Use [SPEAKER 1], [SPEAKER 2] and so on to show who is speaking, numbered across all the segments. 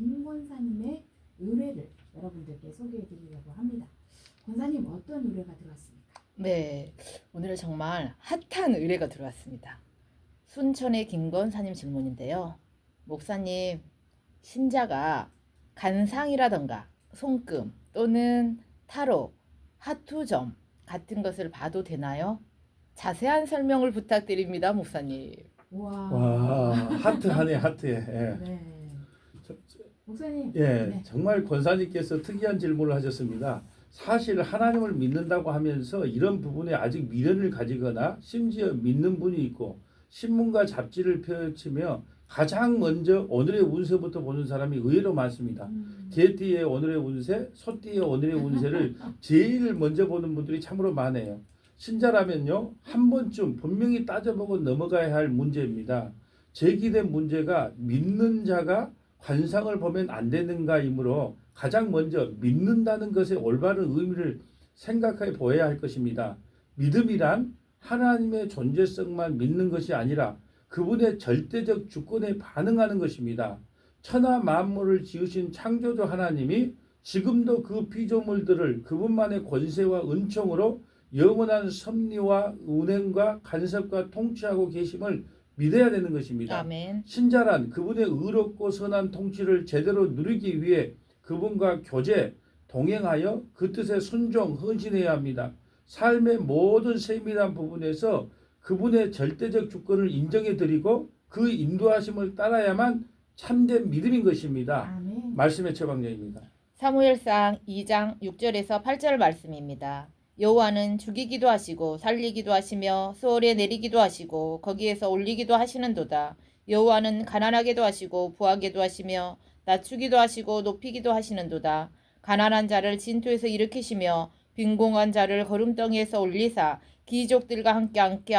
[SPEAKER 1] 김 권사님의 의뢰를 여러분들께 소개해 드리려고 합니다. 권사님 어떤 의뢰가 들어왔습니까?
[SPEAKER 2] 네, 오늘은 정말 핫한 의뢰가 들어왔습니다. 순천의 김건사님 질문인데요. 목사님, 신자가 간상이라던가 손금 또는 타로, 하투점 같은 것을 봐도 되나요? 자세한 설명을 부탁드립니다, 목사님.
[SPEAKER 3] 와, 하트하네, 하트해. 예.
[SPEAKER 1] 네. 목사님.
[SPEAKER 3] 예,
[SPEAKER 1] 네.
[SPEAKER 3] 정말 권사님께서 특이한 질문을 하셨습니다. 사실 하나님을 믿는다고 하면서 이런 부분에 아직 미련을 가지거나 심지어 믿는 분이 있고 신문과 잡지를 펼치며 가장 먼저 오늘의 운세부터 보는 사람이 의외로 많습니다. 개띠의 오늘의 운세, 소띠의 오늘의 운세를 제일 먼저 보는 분들이 참으로 많아요. 신자라면요, 한 번쯤 분명히 따져보고 넘어가야 할 문제입니다. 제기된 문제가 믿는 자가 관상을 보면 안 되는가이므로 가장 먼저 믿는다는 것의 올바른 의미를 생각해 보아야 할 것입니다. 믿음이란 하나님의 존재성만 믿는 것이 아니라 그분의 절대적 주권에 반응하는 것입니다. 천하 만물을 지으신 창조주 하나님이 지금도 그 피조물들을 그분만의 권세와 은총으로 영원한 섭리와 운행과 간섭과 통치하고 계심을 믿어야 되는 것입니다.
[SPEAKER 2] 아멘.
[SPEAKER 3] 신자란 그분의 의롭고 선한 통치를 제대로 누리기 위해 그분과 교제, 동행하여 그 뜻에 순종, 헌신해야 합니다. 삶의 모든 세밀한 부분에서 그분의 절대적 주권을 인정해 드리고 그 인도하심을 따라야만 참된 믿음인 것입니다.
[SPEAKER 1] 아멘.
[SPEAKER 3] 말씀의 처방전입니다.
[SPEAKER 2] 사무엘상 2장 6절에서 8절 말씀입니다. 여호와는 죽이기도 하시고 살리기도 하시며 수월에 내리기도 하시고 거기에서 올리기도 하시는도다. 여호와는 가난하게도 하시고 부하게도 하시며 낮추기도 하시고 높이기도 하시는도다. 가난한 자를 진토에서 일으키시며 빈공한 자를 거름덩이에서 올리사 귀족들과 함께 앉게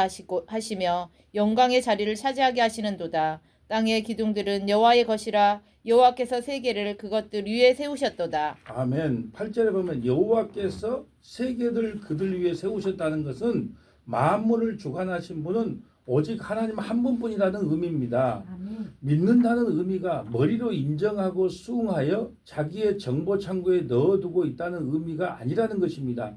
[SPEAKER 2] 하시며 영광의 자리를 차지하게 하시는도다. 땅의 기둥들은 여호와의 것이라 여호와께서 세계를 그것들 위에 세우셨도다.
[SPEAKER 3] 아멘. 8절에 보면 여호와께서 세계들 그들 위에 세우셨다는 것은 만물을 주관하신 분은 오직 하나님 한 분뿐이라는 의미입니다.
[SPEAKER 1] 아멘.
[SPEAKER 3] 믿는다는 의미가 머리로 인정하고 수긍하여 자기의 정보 창고에 넣어두고 있다는 의미가 아니라는 것입니다.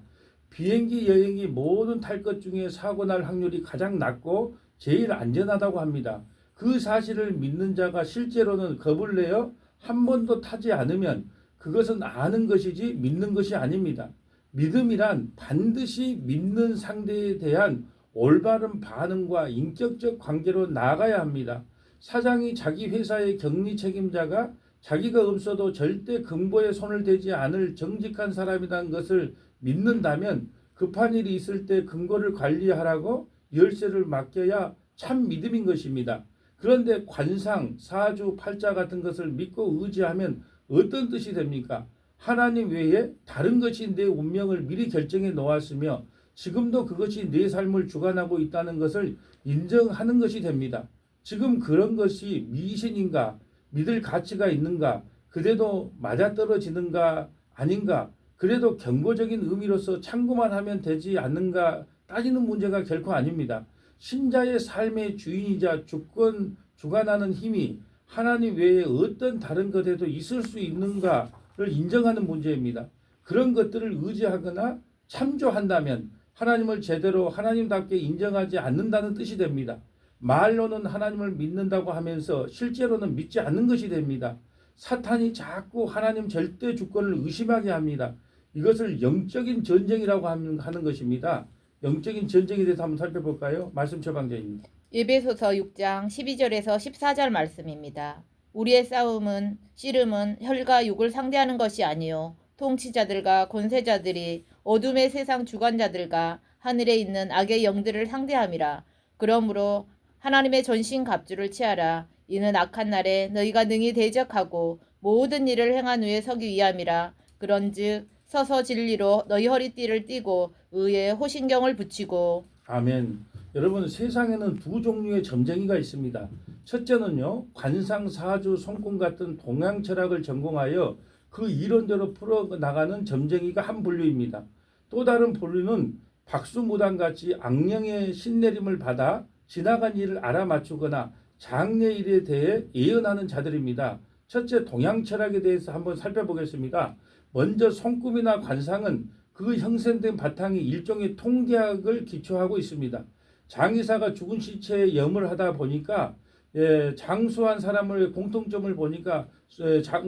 [SPEAKER 3] 비행기 여행이 모든 탈 것 중에 사고 날 확률이 가장 낮고 제일 안전하다고 합니다. 그 사실을 믿는 자가 실제로는 겁을 내어 한 번도 타지 않으면 그것은 아는 것이지 믿는 것이 아닙니다. 믿음이란 반드시 믿는 상대에 대한 올바른 반응과 인격적 관계로 나아가야 합니다. 사장이 자기 회사의 격리 책임자가 자기가 없어도 절대 금고에 손을 대지 않을 정직한 사람이라는 것을 믿는다면 급한 일이 있을 때 금고를 관리하라고 열쇠를 맡겨야 참 믿음인 것입니다. 그런데 관상, 사주, 팔자 같은 것을 믿고 의지하면 어떤 뜻이 됩니까? 하나님 외에 다른 것이 내 운명을 미리 결정해 놓았으며 지금도 그것이 내 삶을 주관하고 있다는 것을 인정하는 것이 됩니다. 지금 그런 것이 미신인가, 믿을 가치가 있는가, 그래도 맞아떨어지는가 아닌가, 그래도 경고적인 의미로서 참고만 하면 되지 않는가 따지는 문제가 결코 아닙니다. 신자의 삶의 주인이자 주관하는 힘이 하나님 외에 어떤 다른 것에도 있을 수 있는가를 인정하는 문제입니다. 그런 것들을 의지하거나 참조한다면 하나님을 제대로 하나님답게 인정하지 않는다는 뜻이 됩니다. 말로는 하나님을 믿는다고 하면서 실제로는 믿지 않는 것이 됩니다. 사탄이 자꾸 하나님 절대 주권을 의심하게 합니다. 이것을 영적인 전쟁이라고 하는 것입니다. 영적인 전쟁에 대해서 한번 살펴볼까요? 말씀 처방전입니다.
[SPEAKER 2] 에베소서 6장 12절에서 14절 말씀입니다. 우리의 싸움은 씨름은 혈과 육을 상대하는 것이 아니요 통치자들과 권세자들이 어둠의 세상 주관자들과 하늘에 있는 악의 영들을 상대함이라. 그러므로 하나님의 전신 갑주를 취하라. 이는 악한 날에 너희가 능히 대적하고 모든 일을 행한 후에 서기 위함이라. 그런즉 서서 진리로 너희 허리띠를 띠고 의의 호신경을 붙이고.
[SPEAKER 3] 아멘. 여러분, 세상에는 두 종류의 점쟁이가 있습니다. 첫째는요, 관상, 사주, 손금 같은 동양 철학을 전공하여 그 이론대로 풀어나가는 점쟁이가 한 분류입니다. 또 다른 분류는 박수무당같이 악령의 신내림을 받아 지나간 일을 알아맞추거나 장래일에 대해 예언하는 자들입니다. 첫째, 동양 철학에 대해서 한번 살펴보겠습니다. 먼저 손금이나 관상은 그 형성된 바탕이 일종의 통계학을 기초하고 있습니다. 장의사가 죽은 시체에 염을 하다 보니까 장수한 사람의 공통점을 보니까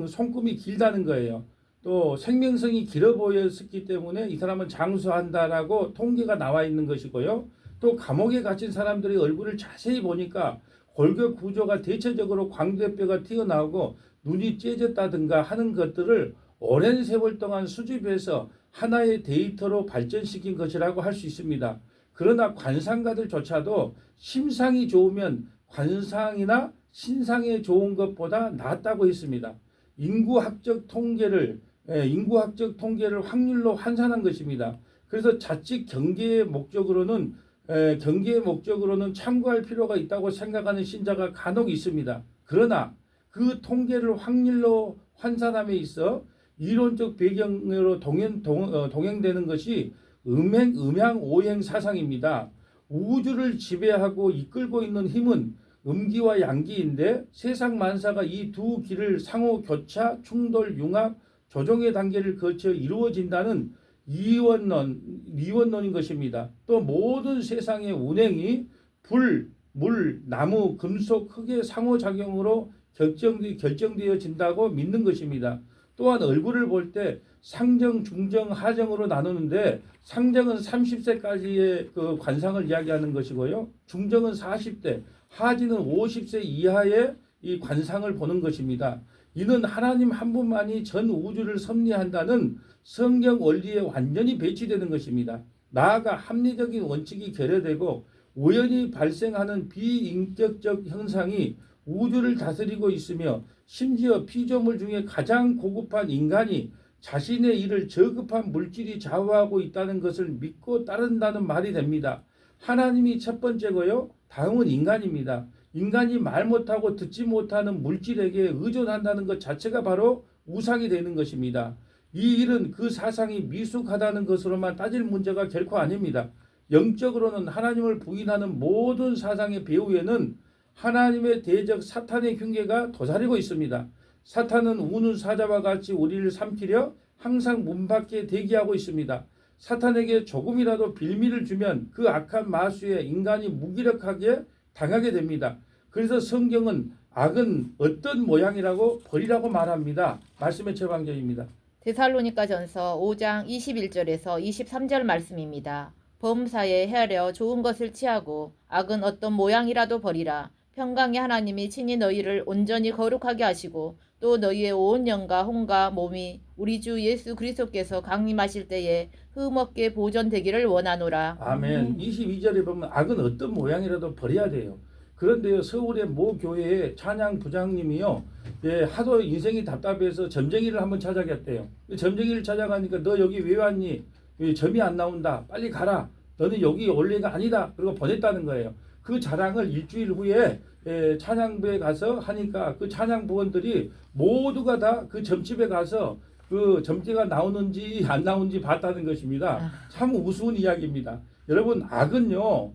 [SPEAKER 3] 손금이 길다는 거예요. 또 생명성이 길어 보였기 때문에 이 사람은 장수한다라고 통계가 나와 있는 것이고요. 또 감옥에 갇힌 사람들의 얼굴을 자세히 보니까 골격 구조가 대체적으로 광대뼈가 튀어나오고 눈이 째졌다든가 하는 것들을 오랜 세월 동안 수집해서 하나의 데이터로 발전시킨 것이라고 할 수 있습니다. 그러나 관상가들조차도 심상이 좋으면 관상이나 신상에 좋은 것보다 낫다고 했습니다. 인구학적 통계를 확률로 환산한 것입니다. 그래서 자칫 경계의 목적으로는 참고할 필요가 있다고 생각하는 신자가 간혹 있습니다. 그러나 그 통계를 확률로 환산함에 있어 이론적 배경으로 동행되는 것이 음양오행 사상입니다. 우주를 지배하고 이끌고 있는 힘은 음기와 양기인데 세상 만사가 이 두 기를 상호 교차, 충돌, 융합, 조정의 단계를 거쳐 이루어진다는 이원론인 것입니다. 또 모든 세상의 운행이 불, 물, 나무, 금속, 흙의 상호작용으로 결정되어진다고 믿는 것입니다. 또한 얼굴을 볼 때 상정, 중정, 하정으로 나누는데 상정은 30세까지의 그 관상을 이야기하는 것이고요. 중정은 40대, 하지는 50세 이하의 이 관상을 보는 것입니다. 이는 하나님 한 분만이 전 우주를 섭리한다는 성경 원리에 완전히 배치되는 것입니다. 나아가 합리적인 원칙이 결여되고 우연히 발생하는 비인격적 현상이 우주를 다스리고 있으며 심지어 피조물 중에 가장 고급한 인간이 자신의 일을 저급한 물질이 좌우하고 있다는 것을 믿고 따른다는 말이 됩니다. 하나님이 첫 번째고요. 다음은 인간입니다. 인간이 말 못하고 듣지 못하는 물질에게 의존한다는 것 자체가 바로 우상이 되는 것입니다. 이 일은 그 사상이 미숙하다는 것으로만 따질 문제가 결코 아닙니다. 영적으로는 하나님을 부인하는 모든 사상의 배후에는 하나님의 대적 사탄의 흉계가 도사리고 있습니다. 사탄은 우는 사자와 같이 우리를 삼키려 항상 문 밖에 대기하고 있습니다. 사탄에게 조금이라도 빌미를 주면 그 악한 마수에 인간이 무기력하게 당하게 됩니다. 그래서 성경은 악은 어떤 모양이라고 버리라고 말합니다. 말씀의 처방전입니다.
[SPEAKER 2] 데살로니가전서 5장 21절에서 23절 말씀입니다. 범사에 헤아려 좋은 것을 취하고 악은 어떤 모양이라도 버리라. 평강의 하나님이 친히 너희를 온전히 거룩하게 하시고 또 너희의 온 영과 혼과 몸이 우리 주 예수 그리스도께서 강림하실 때에 흠없게 보존되기를 원하노라.
[SPEAKER 3] 아멘. 22절에 보면 악은 어떤 모양이라도 버려야 돼요. 그런데요, 서울의 모 교회의 찬양 부장님이요, 하도 인생이 답답해서 점쟁이를 한번 찾아갔대요. 점쟁이를 찾아가니까 너 여기 왜 왔니? 점이 안 나온다. 빨리 가라. 너는 여기 원래가 아니다. 그리고 보냈다는 거예요. 그 자랑을 일주일 후에 찬양부에 가서 하니까 그 찬양부원들이 모두가 다 그 점집에 가서 그 점괘가 나오는지 안 나오는지 봤다는 것입니다. 참 우스운 이야기입니다. 여러분, 악은요,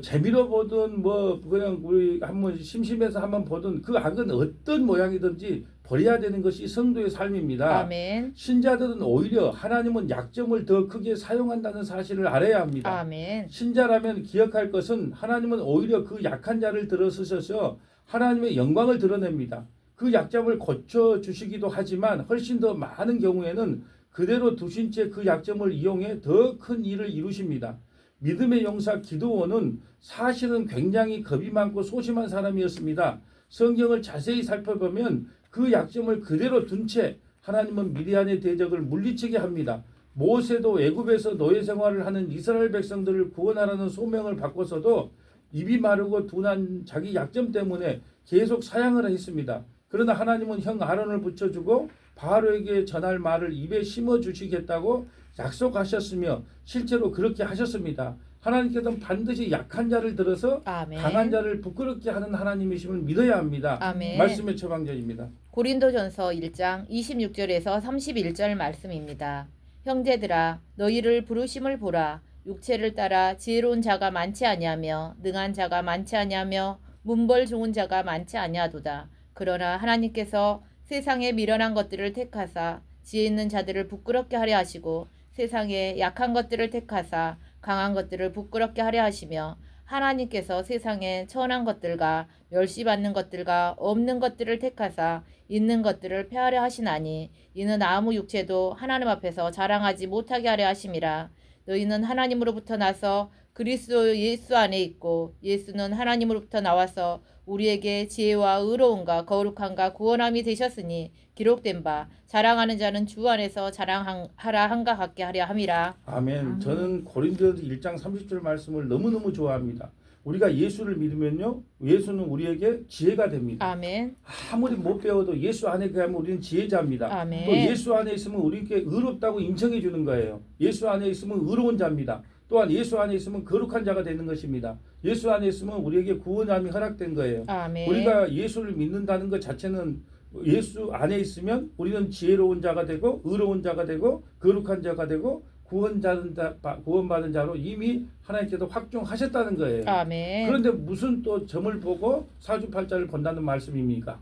[SPEAKER 3] 재미로 보든 그냥 우리 한번 심심해서 한번 보든 그 악은 어떤 모양이든지 버려야 되는 것이 성도의 삶입니다.
[SPEAKER 2] 아멘.
[SPEAKER 3] 신자들은 오히려 하나님은 약점을 더 크게 사용한다는 사실을 알아야 합니다.
[SPEAKER 2] 아멘.
[SPEAKER 3] 신자라면 기억할 것은 하나님은 오히려 그 약한 자를 들어서셔서 하나님의 영광을 드러냅니다. 그 약점을 고쳐주시기도 하지만 훨씬 더 많은 경우에는 그대로 두신 채 그 약점을 이용해 더 큰 일을 이루십니다. 믿음의 용사 기드온은 사실은 굉장히 겁이 많고 소심한 사람이었습니다. 성경을 자세히 살펴보면 그 약점을 그대로 둔 채 하나님은 미디안의 대적을 물리치게 합니다. 모세도 애굽에서 노예 생활을 하는 이스라엘 백성들을 구원하라는 소명을 받고서도 입이 마르고 둔한 자기 약점 때문에 계속 사양을 했습니다. 그러나 하나님은 형 아론을 붙여주고 바로에게 전할 말을 입에 심어주시겠다고 약속하셨으며 실제로 그렇게 하셨습니다. 하나님께서는 반드시 약한 자를 들어서
[SPEAKER 2] 아멘.
[SPEAKER 3] 강한 자를 부끄럽게 하는 하나님이심을 믿어야 합니다.
[SPEAKER 2] 아멘.
[SPEAKER 3] 말씀의 처방전입니다.
[SPEAKER 2] 고린도전서 1장 26절에서 31절 말씀입니다. 형제들아 너희를 부르심을 보라. 육체를 따라 지혜로운 자가 많지 아니하며 능한 자가 많지 아니하며 문벌 좋은 자가 많지 아니하도다. 그러나 하나님께서 세상에 미련한 것들을 택하사 지혜 있는 자들을 부끄럽게 하려 하시고 세상에 약한 것들을 택하사 강한 것들을 부끄럽게 하려 하시며 하나님께서 세상에 천한 것들과 멸시받는 것들과 없는 것들을 택하사 있는 것들을 폐하려 하시나니 이는 아무 육체도 하나님 앞에서 자랑하지 못하게 하려 하심이라. 너희는 하나님으로부터 나서 그리스도 예수 안에 있고 예수는 하나님으로부터 나와서 우리에게 지혜와 의로움과 거룩함과 구원함이 되셨으니 기록된 바 자랑하는 자는 주 안에서 자랑하라 한가 같게 하려 함이라.
[SPEAKER 3] 아멘. 저는 고린도서 1장 30절 말씀을 너무너무 좋아합니다. 우리가 예수를 믿으면요, 예수는 우리에게 지혜가 됩니다.
[SPEAKER 2] 아멘.
[SPEAKER 3] 아무리 못 배워도 예수 안에 가면 우리는 지혜자입니다.
[SPEAKER 2] 아멘.
[SPEAKER 3] 또 예수 안에 있으면 우리에게 의롭다고 인정해 주는 거예요. 예수 안에 있으면 의로운 자입니다. 또한 예수 안에 있으면 거룩한 자가 되는 것입니다. 예수 안에 있으면 우리에게 구원함이 허락된 거예요.
[SPEAKER 2] 아멘.
[SPEAKER 3] 우리가 예수를 믿는다는 것 자체는 예수 안에 있으면 우리는 지혜로운 자가 되고 의로운 자가 되고 거룩한 자가 되고 구원받은 자로 이미 하나님께서 확정하셨다는 거예요.
[SPEAKER 2] 아멘.
[SPEAKER 3] 그런데 무슨 또 점을 보고 사주팔자를 본다는 말씀입니까?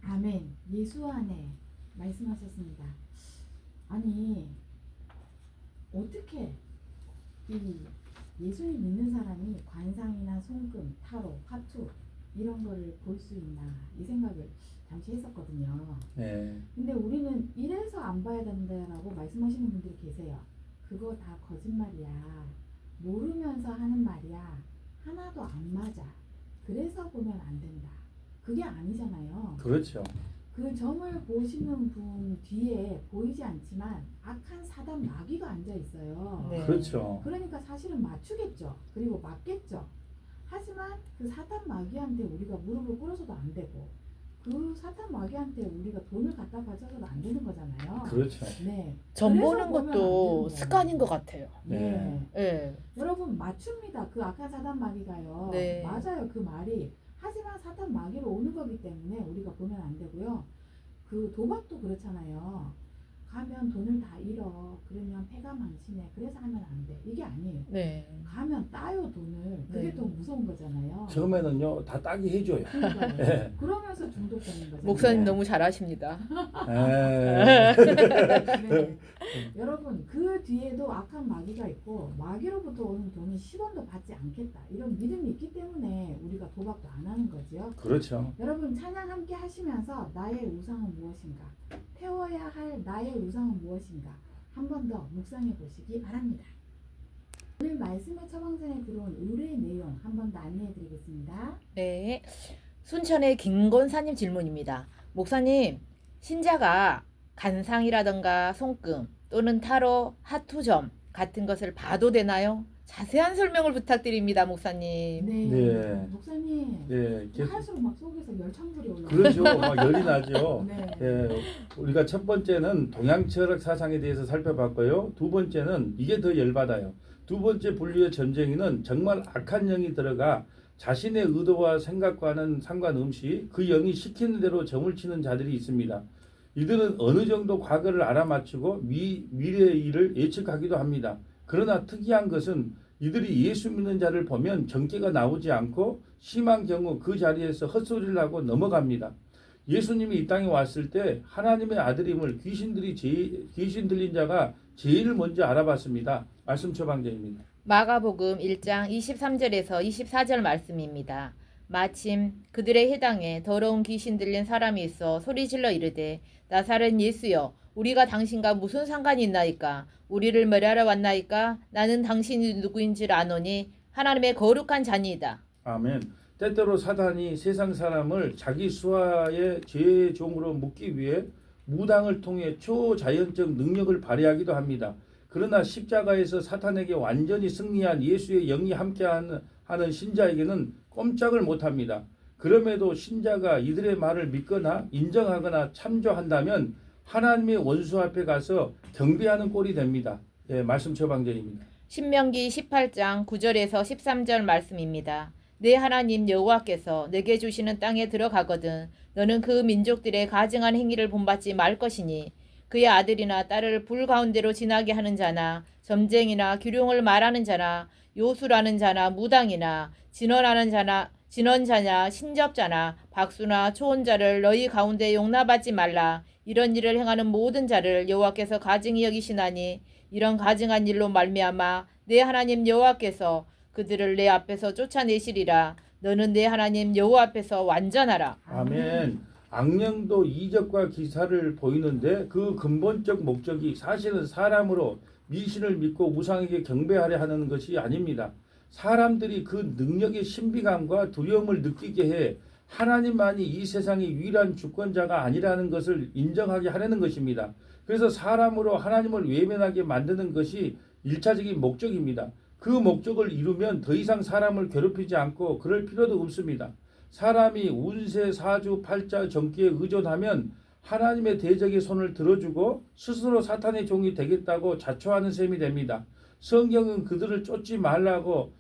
[SPEAKER 1] 아멘. 예수 안에 말씀하셨습니다. 아니 어떻게 이 예수님 믿는 사람이 관상이나 손금, 타로, 화투 이런 거를 볼 수 있나 이 생각을 잠시 했었거든요.
[SPEAKER 3] 네.
[SPEAKER 1] 근데 우리는 이래서 안 봐야 된다라고 말씀하시는 분들이 계세요. 그거 다 거짓말이야. 모르면서 하는 말이야. 하나도 안 맞아. 그래서 보면 안 된다. 그게 아니잖아요.
[SPEAKER 3] 그렇죠.
[SPEAKER 1] 그 점을 보시는 분 뒤에 보이지 않지만 악한 사단 마귀가 앉아 있어요.
[SPEAKER 2] 네.
[SPEAKER 3] 그렇죠.
[SPEAKER 1] 그러니까 사실은 맞추겠죠. 그리고 맞겠죠. 하지만 그 사단 마귀한테 우리가 무릎을 꿇어서도 안 되고 그 사단 마귀한테 우리가 돈을 갖다 바쳐서도 안 되는 거잖아요.
[SPEAKER 3] 그렇죠.
[SPEAKER 1] 네.
[SPEAKER 2] 점
[SPEAKER 1] 그래서
[SPEAKER 2] 보는
[SPEAKER 1] 보면 안
[SPEAKER 2] 것도
[SPEAKER 1] 되는
[SPEAKER 2] 습관인 것
[SPEAKER 1] 거예요.
[SPEAKER 2] 같아요.
[SPEAKER 1] 네.
[SPEAKER 2] 예.
[SPEAKER 1] 여러분 맞춥니다. 그 악한 사단 마귀가요.
[SPEAKER 2] 네.
[SPEAKER 1] 맞아요. 그 말이. 하지만 사단 마귀로 오는 거기 때문에 우리가 보면 안 되고요. 그 도박도 그렇잖아요. 가면 돈을 다 잃어. 그러면 패가 망신해. 그래서 하면 안 돼. 이게 아니에요.
[SPEAKER 2] 네.
[SPEAKER 1] 가면 따요 돈을. 그게
[SPEAKER 2] 네.
[SPEAKER 1] 더 무서운 거잖아요.
[SPEAKER 3] 처음에는요 다 따기 해줘요.
[SPEAKER 1] 그러니까요.
[SPEAKER 3] 예.
[SPEAKER 1] 그러면서 중독되는 거잖아요.
[SPEAKER 2] 목사님
[SPEAKER 3] 네.
[SPEAKER 2] 너무 잘하십니다.
[SPEAKER 3] 예.
[SPEAKER 1] 네. 여러분 그 뒤에도 악한 마귀가 있고 마귀로부터 오는 돈은 10원도 받지 않겠다. 이런 믿음이 있기 때문에 우리가 도박도 안 하는 거죠.
[SPEAKER 3] 그렇죠.
[SPEAKER 1] 여러분 찬양 함께 하시면서 나의 우상은 무엇인가? 태워야 할 나의 우상은 무엇인가? 한 번 더 묵상해 보시기 바랍니다. 오늘 말씀의 처방전에 들어온 의뢰의 내용 한 번 더 안내해 드리겠습니다.
[SPEAKER 2] 네. 순천의 김건사님 질문입니다. 목사님, 신자가 간상이라던가 손금 또는 타로, 하투점 같은 것을 봐도 되나요? 자세한 설명을 부탁드립니다, 목사님.
[SPEAKER 1] 네.
[SPEAKER 3] 네.
[SPEAKER 1] 목사님
[SPEAKER 3] 예. 계속
[SPEAKER 1] 할수록 막 속에서 열창불이 올라와요.
[SPEAKER 3] 그러죠. 막 열이 나죠.
[SPEAKER 1] 네.
[SPEAKER 3] 예, 우리가 첫 번째는 동양 철학 사상에 대해서 살펴봤고요. 두 번째는 이게 더 열받아요. 두 번째 분류의 전쟁이는 정말 악한 영이 들어가 자신의 의도와 생각과는 상관없이 그 영이 시키는 대로 점을 치는 자들이 있습니다. 이들은 어느 정도 과거를 알아맞히고 미래의 일을 예측하기도 합니다. 그러나 특이한 것은 이들이 예수 믿는 자를 보면 정죄가 나오지 않고 심한 경우 그 자리에서 헛소리를 하고 넘어갑니다. 예수님이 이 땅에 왔을 때 하나님의 아들임을 귀신 들린 자가 제일 먼저 알아봤습니다. 말씀 처방전입니다.
[SPEAKER 2] 마가복음 1장 23절에서 24절 말씀입니다. 마침 그들의 해당에 더러운 귀신 들린 사람이 있어 소리질러 이르되 나사렛 예수여 우리가 당신과 무슨 상관이 있나이까 우리를 멸하러 왔나이까 나는 당신이 누구인 줄 아노니 하나님의 거룩한 자니이다.
[SPEAKER 3] 아멘. 때때로 사단이 세상 사람을 자기 수하의 죄의 종으로 묶기 위해 무당을 통해 초자연적 능력을 발휘하기도 합니다. 그러나 십자가에서 사탄에게 완전히 승리한 예수의 영이 함께하는 신자에게는 꼼짝을 못합니다. 그럼에도 신자가 이들의 말을 믿거나 인정하거나 참조한다면 하나님의 원수 앞에 가서 경배하는 꼴이 됩니다. 예, 말씀 처방전입니다.
[SPEAKER 2] 신명기 18장 9절에서 13절 말씀입니다. 내 하나님 여호와께서 내게 주시는 땅에 들어가거든 너는 그 민족들의 가증한 행위를 본받지 말 것이니 그의 아들이나 딸을 불 가운데로 지나게 하는 자나 점쟁이나 규룡을 말하는 자나 요술하는 자나 무당이나 진언하는 자나 진원자나 신접자나 박수나 초혼자를 너희 가운데 용납하지 말라. 이런 일을 행하는 모든 자를 여호와께서 가증히 여기시나니 이런 가증한 일로 말미암아 내 하나님 여호와께서 그들을 내 앞에서 쫓아내시리라. 너는 내 하나님 여호와 앞에서 완전하라.
[SPEAKER 3] 아멘. 악령도 이적과 기사를 보이는데 그 근본적 목적이 사실은 사람으로 미신을 믿고 우상에게 경배하려 하는 것이 아닙니다. 사람들이 그 능력의 신비감과 두려움을 느끼게 해 하나님만이 이 세상의 유일한 주권자가 아니라는 것을 인정하게 하려는 것입니다. 그래서 사람으로 하나님을 외면하게 만드는 것이 1차적인 목적입니다. 그 목적을 이루면 더 이상 사람을 괴롭히지 않고 그럴 필요도 없습니다. 사람이 운세, 사주, 팔자, 정기에 의존하면 하나님의 대적의 손을 들어주고 스스로 사탄의 종이 되겠다고 자초하는 셈이 됩니다. 성경은 그들을 쫓지 말라고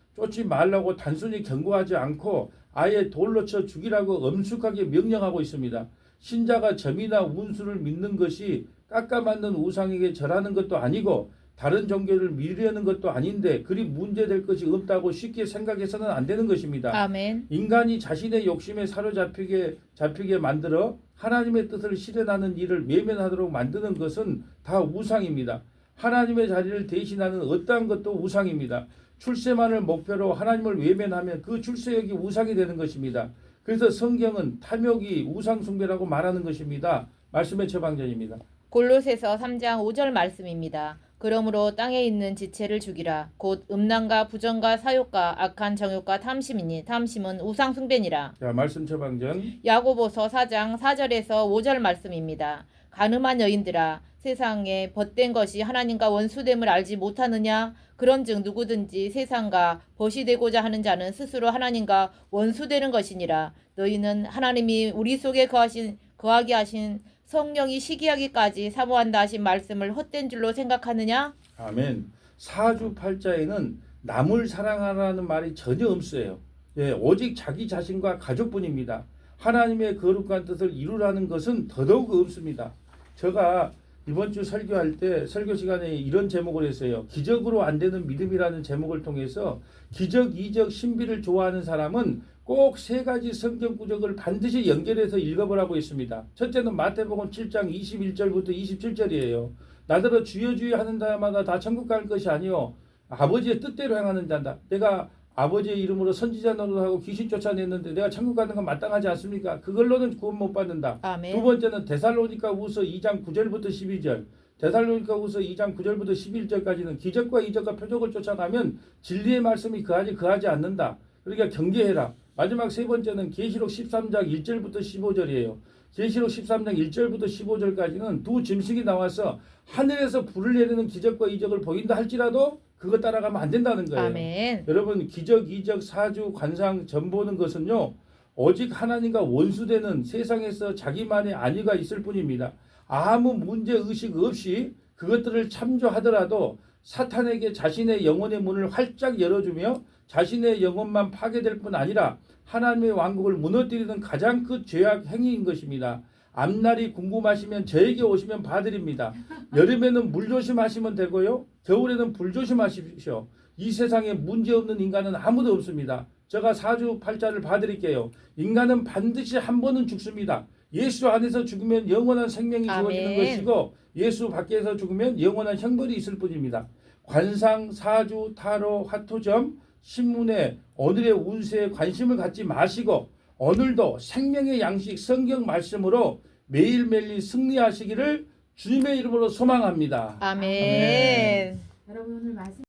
[SPEAKER 3] 단순히 경고하지 않고 아예 돌로 쳐 죽이라고 엄숙하게 명령하고 있습니다. 신자가 점이나 운수를 믿는 것이 깎아맞는 우상에게 절하는 것도 아니고 다른 종교를 믿으려는 것도 아닌데 그리 문제될 것이 없다고 쉽게 생각해서는 안 되는 것입니다.
[SPEAKER 2] 아멘.
[SPEAKER 3] 인간이 자신의 욕심에 잡히게 만들어 하나님의 뜻을 실현하는 일을 외면하도록 만드는 것은 다 우상입니다. 하나님의 자리를 대신하는 어떠한 것도 우상입니다. 출세만을 목표로 하나님을 외면하면 그 출세욕이 우상이 되는 것입니다. 그래서 성경은 탐욕이 우상 숭배라고 말하는 것입니다. 말씀의 처방전입니다.
[SPEAKER 2] 골로새서 3장 5절 말씀입니다. 그러므로 땅에 있는 지체를 죽이라. 곧 음란과 부정과 사욕과 악한 정욕과 탐심이니 탐심은 우상 숭배니라.
[SPEAKER 3] 자, 말씀 처방전.
[SPEAKER 2] 야고보서 4장 4절에서 5절 말씀입니다. 가늠한 여인들아, 세상에 벗된 것이 하나님과 원수됨을 알지 못하느냐? 그런즉 누구든지 세상과 벗이 되고자 하는 자는 스스로 하나님과 원수되는 것이니라. 너희는 하나님이 우리 속에 거하게 하신 성령이 시기하기까지 사모한다 하신 말씀을 헛된 줄로 생각하느냐?
[SPEAKER 3] 아멘. 사주팔자에는 남을 사랑하라는 말이 전혀 없어요. 예, 오직 자기 자신과 가족뿐입니다. 하나님의 거룩한 뜻을 이루라는 것은 더더욱 없습니다. 제가 이번 주 설교할 때 설교 시간에 이런 제목을 했어요. 기적으로 안 되는 믿음이라는 제목을 통해서 기적, 이적, 신비를 좋아하는 사람은 꼭 세 가지 성경 구절을 반드시 연결해서 읽어보라고 했습니다. 첫째는 마태복음 7장 21절부터 27절이에요. 나더러 주여 주여 하는 자마다 다 천국 갈 것이 아니요 아버지의 뜻대로 행하는 자다. 내가 아버지의 이름으로 선지자 노릇하고 귀신 쫓아냈는데 내가 천국 가는 건 마땅하지 않습니까? 그걸로는 구원 못 받는다.
[SPEAKER 2] 아멘.
[SPEAKER 3] 두 번째는 데살로니가후서 2장 9절부터 12절. 데살로니가후서 2장 9절부터 11절까지는 기적과 이적과 표적을 쫓아가면 진리의 말씀이 그하지 않는다. 그러니까 경계해라. 마지막 세 번째는 계시록 13장 1절부터 15절이에요. 계시록 13장 1절부터 15절까지는 두 짐승이 나와서 하늘에서 불을 내리는 기적과 이적을 보인다 할지라도 그거 따라가면 안 된다는 거예요.
[SPEAKER 2] 아멘.
[SPEAKER 3] 여러분 기적, 이적, 사주, 관상, 점 보는 것은요. 오직 하나님과 원수되는 세상에서 자기만의 안위가 있을 뿐입니다. 아무 문제의식 없이 그것들을 참조하더라도 사탄에게 자신의 영혼의 문을 활짝 열어주며 자신의 영혼만 파괴될 뿐 아니라 하나님의 왕국을 무너뜨리는 가장 큰 죄악 행위인 것입니다. 앞날이 궁금하시면 저에게 오시면 봐드립니다. 여름에는 물 조심하시면 되고요. 겨울에는 불 조심하십시오. 이 세상에 문제없는 인간은 아무도 없습니다. 제가 사주팔자를 봐드릴게요. 인간은 반드시 한 번은 죽습니다. 예수 안에서 죽으면 영원한 생명이 주어지는
[SPEAKER 2] 아멘.
[SPEAKER 3] 것이고 예수 밖에서 죽으면 영원한 형벌이 있을 뿐입니다. 관상, 사주, 타로, 화토점, 신문에 오늘의 운세에 관심을 갖지 마시고 오늘도 생명의 양식 성경 말씀으로 매일매일 승리하시기를 주님의 이름으로 소망합니다.
[SPEAKER 2] 아멘.
[SPEAKER 1] 여러분 오늘 말씀